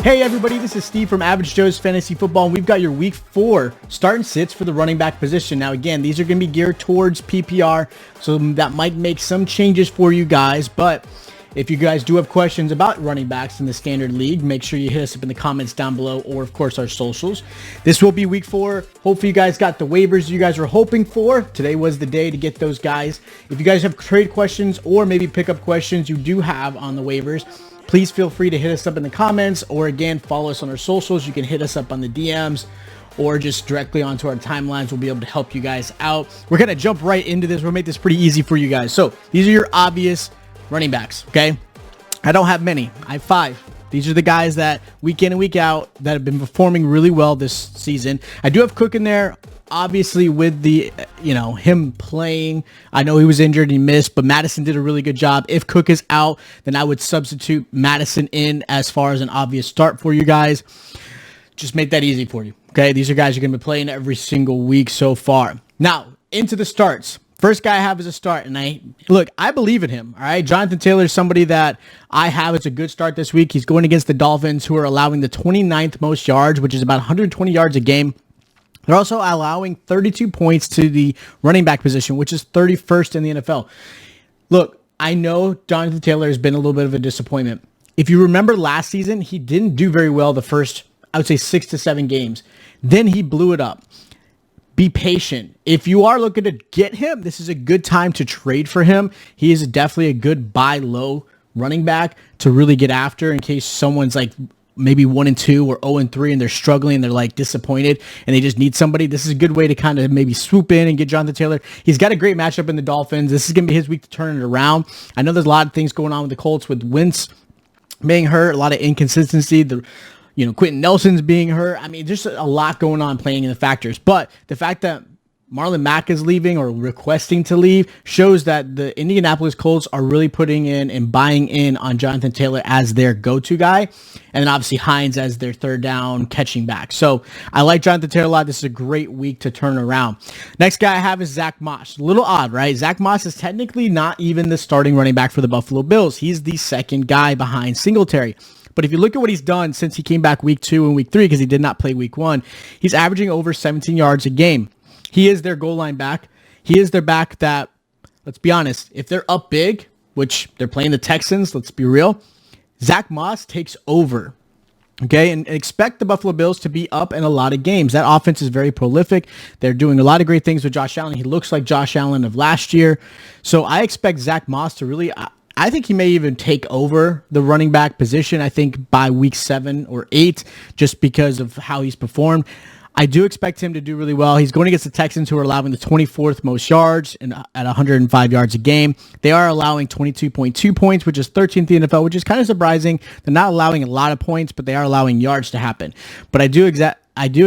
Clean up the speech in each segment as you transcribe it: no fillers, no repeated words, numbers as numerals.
Hey everybody, this is Steve from Average Joe's Fantasy Football, and we've got your Week 4 start and sits for the running back position. Now again, these are going to be geared towards PPR, so that might make some changes for you guys, but if you guys do have questions about running backs in the standard league, make sure you hit us up in the comments down below, or of course our socials. This will be Week 4. Hopefully you guys got the waivers you guys were hoping for. Today was the day to get those guys. If you guys have trade questions or maybe pickup questions you do have on the waivers, please feel free to hit us up in the comments, or again, follow us on our socials. You can hit us up on the DMs or just directly onto our timelines. We'll be able to help you guys out. We're going to jump right into this. We'll make this pretty easy for you guys. So these are your obvious running backs, okay? I don't have many. I have 5. These are the guys that week in and week out that have been performing really well this season. I do have Cook in there, obviously with the, him playing. I know he was injured, he missed, but Madison did a really good job. If Cook is out, then I would substitute Madison in as far as an obvious start for you guys. Just make that easy for you, okay? These are guys you're going to be playing every single week so far. Now, into the starts. First guy I have is a start, and I believe in him, all right? Jonathan Taylor is somebody that I have as a good start this week. He's going against the Dolphins, who are allowing the 29th most yards, which is about 120 yards a game. They're also allowing 32 points to the running back position, which is 31st in the NFL. Look, I know Jonathan Taylor has been a little bit of a disappointment. If you remember last season, he didn't do very well the first, I would say, 6 to 7 games. Then he blew it up. Be patient. If you are looking to get him, this is a good time to trade for him. He is definitely a good buy low running back to really get after in case someone's like maybe 1-2 or 0-3 and they're struggling and they're like disappointed and they just need somebody. This is a good way to kind of maybe swoop in and get Jonathan Taylor. He's got a great matchup in the Dolphins. This is going to be his week to turn it around. I know there's a lot of things going on with the Colts with Wentz being hurt, a lot of inconsistency. Quentin Nelson's being hurt. I mean, there's a lot going on playing in the factors. But the fact that Marlon Mack is leaving or requesting to leave shows that the Indianapolis Colts are really putting in and buying in on Jonathan Taylor as their go-to guy. And then obviously Hines as their third down catching back. So I like Jonathan Taylor a lot. This is a great week to turn around. Next guy I have is Zack Moss. A little odd, right? Zack Moss is technically not even the starting running back for the Buffalo Bills. He's the second guy behind Singletary. But if you look at what he's done since he came back week 2 and week 3, because he did not play week 1, he's averaging over 17 yards a game. He is their goal line back. He is their back that, let's be honest, if they're up big, which they're playing the Texans, let's be real, Zack Moss takes over. Okay, and expect the Buffalo Bills to be up in a lot of games. That offense is very prolific. They're doing a lot of great things with Josh Allen. He looks like Josh Allen of last year. So I expect Zack Moss to really... I think he may even take over the running back position, I think, by week 7 or 8, just because of how he's performed. I do expect him to do really well. He's going against the Texans, who are allowing the 24th most yards at 105 yards a game. They are allowing 22.2 points, which is 13th in the NFL, which is kind of surprising. They're not allowing a lot of points, but they are allowing yards to happen. But I do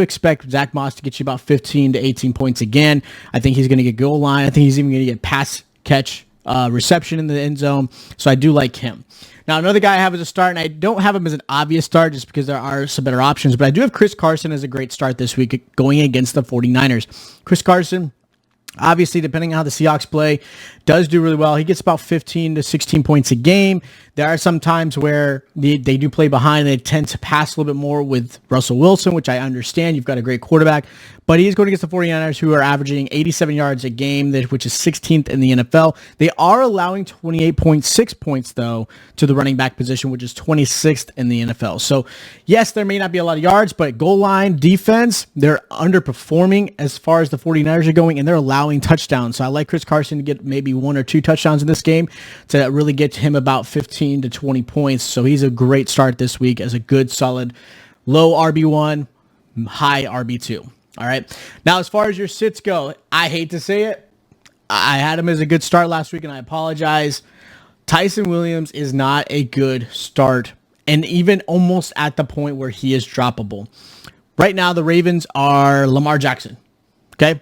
expect Zack Moss to get you about 15 to 18 points again. I think he's going to get goal line. I think he's even going to get pass catch reception in the end zone. So I do like him. Now, another guy I have as a start, and I don't have him as an obvious start just because there are some better options, but I do have Chris Carson as a great start this week going against the 49ers. Chris Carson, obviously, depending on how the Seahawks play, does do really well. He gets about 15 to 16 points a game. There are some times where they do play behind. They tend to pass a little bit more with Russell Wilson, which I understand. You've got a great quarterback. But he is going against the 49ers, who are averaging 87 yards a game, which is 16th in the NFL. They are allowing 28.6 points, though, to the running back position, which is 26th in the NFL. So, yes, there may not be a lot of yards, but goal line defense, they're underperforming as far as the 49ers are going, and they're allowing touchdowns. So I like Chris Carson to get maybe 1 or 2 touchdowns in this game to really get him about 15 to 20 points. So he's a great start this week as a good, solid, low RB1, high RB2. All right. Now, as far as your sits go, I hate to say it. I had him as a good start last week, and I apologize. Tyson Williams is not a good start, and even almost at the point where he is droppable. Right now, the Ravens are Lamar Jackson. Okay.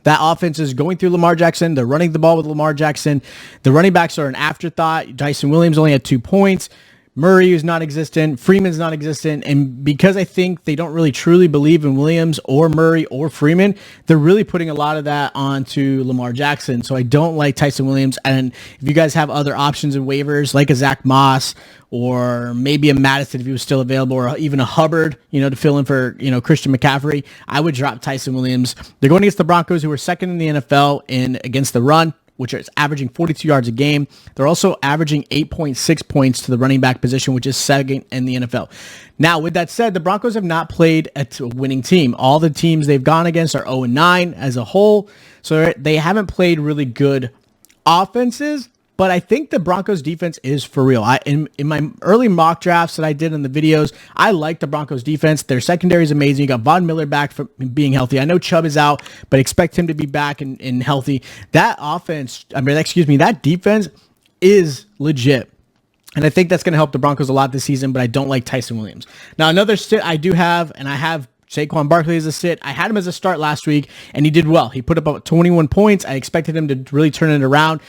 That offense is going through Lamar Jackson. They're running the ball with Lamar Jackson. The running backs are an afterthought. Tyson Williams only had 2 points. Murray is non-existent, Freeman's non-existent, and because I think they don't really truly believe in Williams or Murray or Freeman, they're really putting a lot of that onto Lamar Jackson. So I don't like Tyson Williams, and if you guys have other options in waivers, like a Zack Moss, or maybe a Madison if he was still available, or even a Hubbard, to fill in for, Christian McCaffrey, I would drop Tyson Williams. They're going against the Broncos, who are second in the NFL against the run, which is averaging 42 yards a game. They're also averaging 8.6 points to the running back position, which is second in the NFL. Now, with that said, the Broncos have not played a winning team. All the teams they've gone against are 0-9 as a whole, so they haven't played really good offenses. But I think the Broncos defense is for real. In my early mock drafts that I did in the videos, I like the Broncos defense. Their secondary is amazing. You got Von Miller back from being healthy. I know Chubb is out, but expect him to be back and healthy. That defense is legit. And I think that's going to help the Broncos a lot this season, but I don't like Tyson Williams. Now, another sit I do have, and I have Shaquan Barkley as a sit. I had him as a start last week, and he did well. He put up about 21 points. I expected him to really turn it around.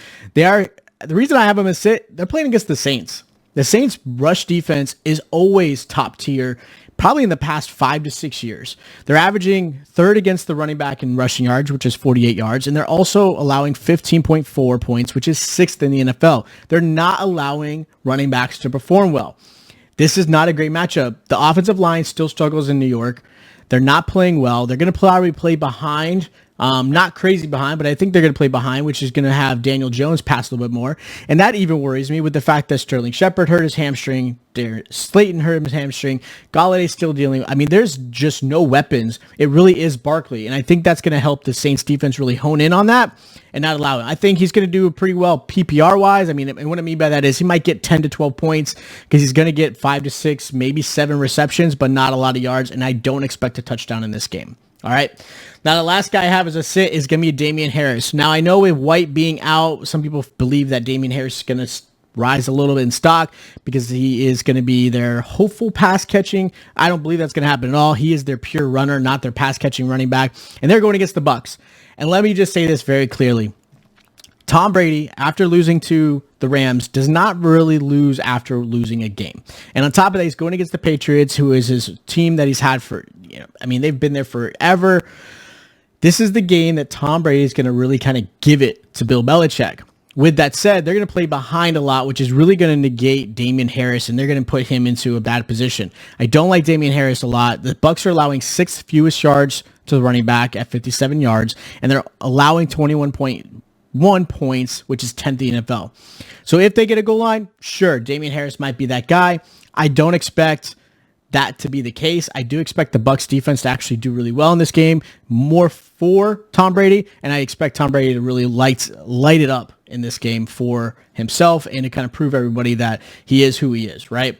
The reason I have them as sit, they're playing against the Saints. The Saints' rush defense is always top tier, probably in the past 5 to 6 years. They're averaging third against the running back in rushing yards, which is 48 yards, and they're also allowing 15.4 points, which is sixth in the NFL. They're not allowing running backs to perform well. This is not a great matchup. The offensive line still struggles in New York. They're not playing well. They're going to probably play behind. Not crazy behind, but I think they're going to play behind, which is going to have Daniel Jones pass a little bit more. And that even worries me with the fact that Sterling Shepard hurt his hamstring. Slayton hurt his hamstring. Galladay's still dealing. I mean, there's just no weapons. It really is Barkley. And I think that's going to help the Saints defense really hone in on that and not allow it. I think he's going to do pretty well PPR-wise. I mean, and what I mean by that is he might get 10 to 12 points because he's going to get 5 to 6, maybe 7 receptions, but not a lot of yards. And I don't expect a touchdown in this game. All right. Now, the last guy I have as a sit is going to be Damien Harris. Now, I know with White being out, some people believe that Damien Harris is going to rise a little bit in stock because he is going to be their hopeful pass catching. I don't believe that's going to happen at all. He is their pure runner, not their pass catching running back. And they're going against the Bucs. And let me just say this very clearly. Tom Brady, after losing to the Rams, does not really lose after losing a game. And on top of that, he's going against the Patriots, who is his team that he's had for, they've been there forever. This is the game that Tom Brady is going to really kind of give it to Bill Belichick. With that said, they're going to play behind a lot, which is really going to negate Damien Harris, and they're going to put him into a bad position. I don't like Damien Harris a lot. The Bucs are allowing 6th fewest yards to the running back at 57 yards, and they're allowing 21.1 points, which is 10th in the NFL. So if they get a goal line, sure, Damien Harris might be that guy. I don't expect that to be the case. I do expect the Bucs defense to actually do really well in this game, more for Tom Brady, and I expect Tom Brady to really light it up in this game for himself and to kind of prove everybody that he is who he is, right?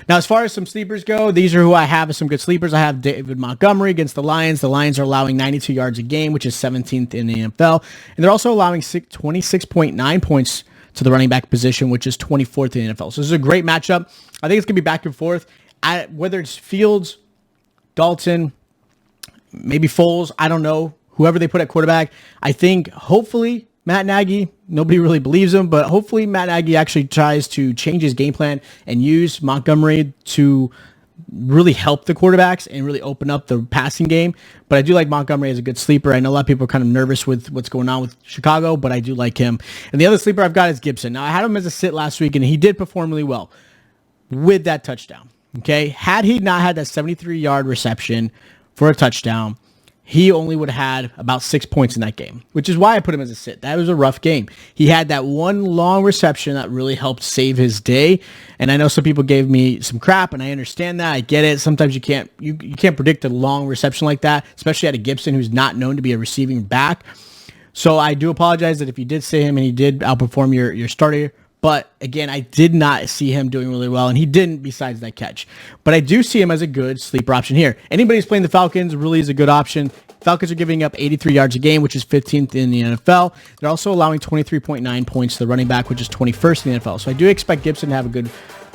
Now, as far as some sleepers go, these are who I have as some good sleepers. I have David Montgomery against the Lions. The Lions are allowing 92 yards a game, which is 17th in the NFL, and they're also allowing 26.9 points to the running back position, which is 24th in the NFL. So this is a great matchup. I think it's going to be back and forth. Whether it's Fields, Dalton, maybe Foles, I don't know, whoever they put at quarterback. I think hopefully Matt Nagy, nobody really believes him, but hopefully Matt Nagy actually tries to change his game plan and use Montgomery to really help the quarterbacks and really open up the passing game. But I do like Montgomery as a good sleeper. I know a lot of people are kind of nervous with what's going on with Chicago, but I do like him. And the other sleeper I've got is Gibson. Now, I had him as a sit last week, and he did perform really well with that touchdown. Okay, had he not had that 73-yard reception for a touchdown, he only would have had about 6 points in that game, which is why I put him as a sit. That was a rough game. He had that one long reception that really helped save his day, and I know some people gave me some crap, and I understand that. I get it. Sometimes you can't predict a long reception like that, especially at a Gibson who's not known to be a receiving back. So I do apologize that if you did say him and he did outperform your starter. But again, I did not see him doing really well, and he didn't besides that catch. But I do see him as a good sleeper option here. Anybody who's playing the Falcons really is a good option. Falcons are giving up 83 yards a game, which is 15th in the NFL. They're also allowing 23.9 points to the running back, which is 21st in the NFL. So I do expect Gibson to have a good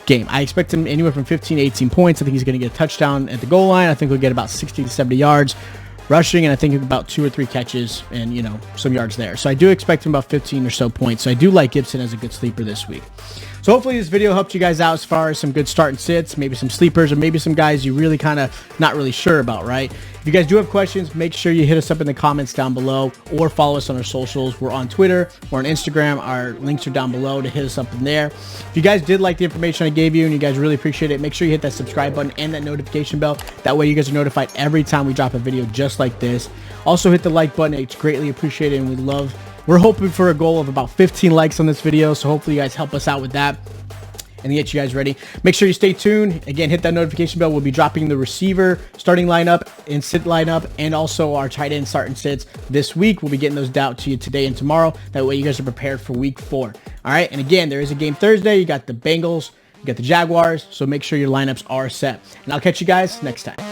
game. I expect him anywhere from 15 to 18 points. I think he's going to get a touchdown at the goal line. I think he'll get about 60 to 70 yards rushing, and I think about 2 or 3 catches and, some yards there. So I do expect him about 15 or so points. So I do like Gibson as a good sleeper this week. So hopefully this video helped you guys out as far as some good start and sits, maybe some sleepers, or maybe some guys you really kind of not really sure about, right? If you guys do have questions, make sure you hit us up in the comments down below or follow us on our socials. We're on Twitter, we're on Instagram. Our links are down below to hit us up in there. If you guys did like the information I gave you and you guys really appreciate it, make sure you hit that subscribe button and that notification bell. That way you guys are notified every time we drop a video just like this. Also hit the like button. It's greatly appreciated, and we're hoping for a goal of about 15 likes on this video, so hopefully you guys help us out with that and get you guys ready. Make sure you stay tuned. Again, hit that notification bell. We'll be dropping the receiver starting lineup and sit lineup, and also our tight end start and sits this week. We'll be getting those out to you today and tomorrow. That way you guys are prepared for week 4. All right, and again, there is a game Thursday. You got the Bengals, you got the Jaguars, so make sure your lineups are set. And I'll catch you guys next time.